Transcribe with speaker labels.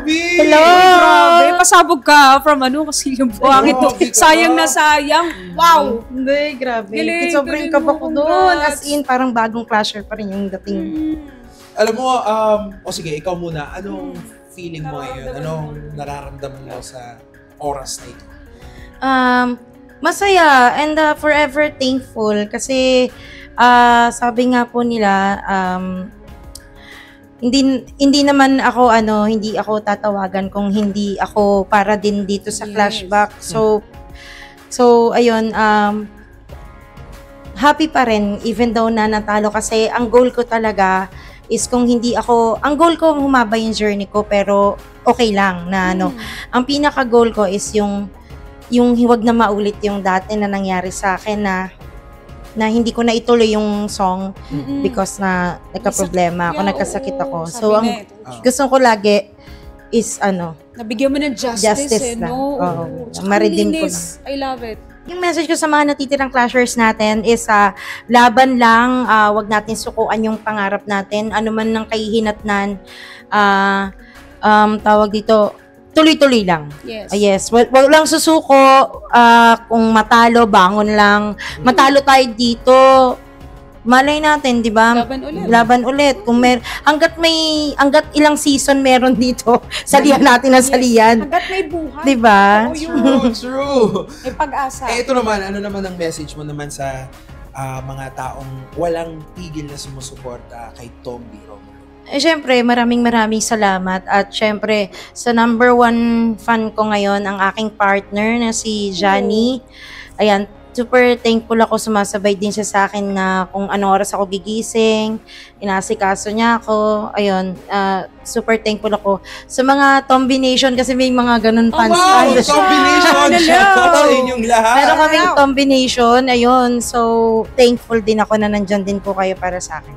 Speaker 1: Tombi!
Speaker 2: Hello!
Speaker 3: Grabe, pasabog ka from kasi yung buhangin to. Sayang na sayang. Wow!
Speaker 2: Hindi, grabe.
Speaker 3: Galing,
Speaker 2: Sobrang
Speaker 3: galing
Speaker 2: kaba ko
Speaker 3: mo,
Speaker 2: doon.
Speaker 3: congrats.
Speaker 2: As in, parang bagong clasher pa rin yung dating.
Speaker 1: Alam mo, sige, ikaw muna. Anong feeling mo ngayon? Anong nararamdaman mo sa oras na ito?
Speaker 2: Masaya and forever thankful kasi sabi nga po nila, hindi naman ako hindi ako tatawagan kung hindi ako para din dito sa Flashback. So ayun, happy pa rin even though na natalo kasi ang goal ko talaga is kung hindi ako, ang goal ko humaba yung journey ko pero okay lang na ang pinaka goal ko is yung hiwag na maulit yung dati na nangyari sa akin na hindi ko na ituloy yung song because na nagka-problema ako, nagkasakit ako. So ang gusto ko lagi is
Speaker 3: nabigyan mo ng justice
Speaker 2: no?
Speaker 3: Tsaka
Speaker 2: ma-redeem ko
Speaker 3: linis. I love it.
Speaker 2: Yung message ko sa mga natitirang clashers natin is laban lang, wag natin sukuan yung pangarap natin. Ano man ng kahihinatnan, tawag dito, tuloy-tuloy lang.
Speaker 3: Yes.
Speaker 2: Wag lang susuko, kung matalo, bangon lang. Matalo tayo dito, malay natin, di ba? Laban ulit. Kung hanggat ilang season meron dito, salihan natin ang salihan.
Speaker 3: Hanggat may buhay.
Speaker 2: Di ba?
Speaker 1: True.
Speaker 3: May pag-asa.
Speaker 1: Ito naman, ano naman ang message mo naman sa mga taong walang tigil na sumusuporta kay Tombi Romulo?
Speaker 2: Siyempre, maraming salamat. At siyempre, sa number 1 fan ko ngayon, ang aking partner na si Johnny. Ayan, super thankful ako, sumasabay din siya sa akin na kung anong oras ako gigising, inasikaso niya ako, ayun, super thankful ako. Sa mga Tombination, kasi may mga ganun fans.
Speaker 1: Wow! Tombination! Shout out sa inyong lahat!
Speaker 2: Meron kaming Tombination, ayun, so thankful din ako na nandyan din po kayo para sa akin.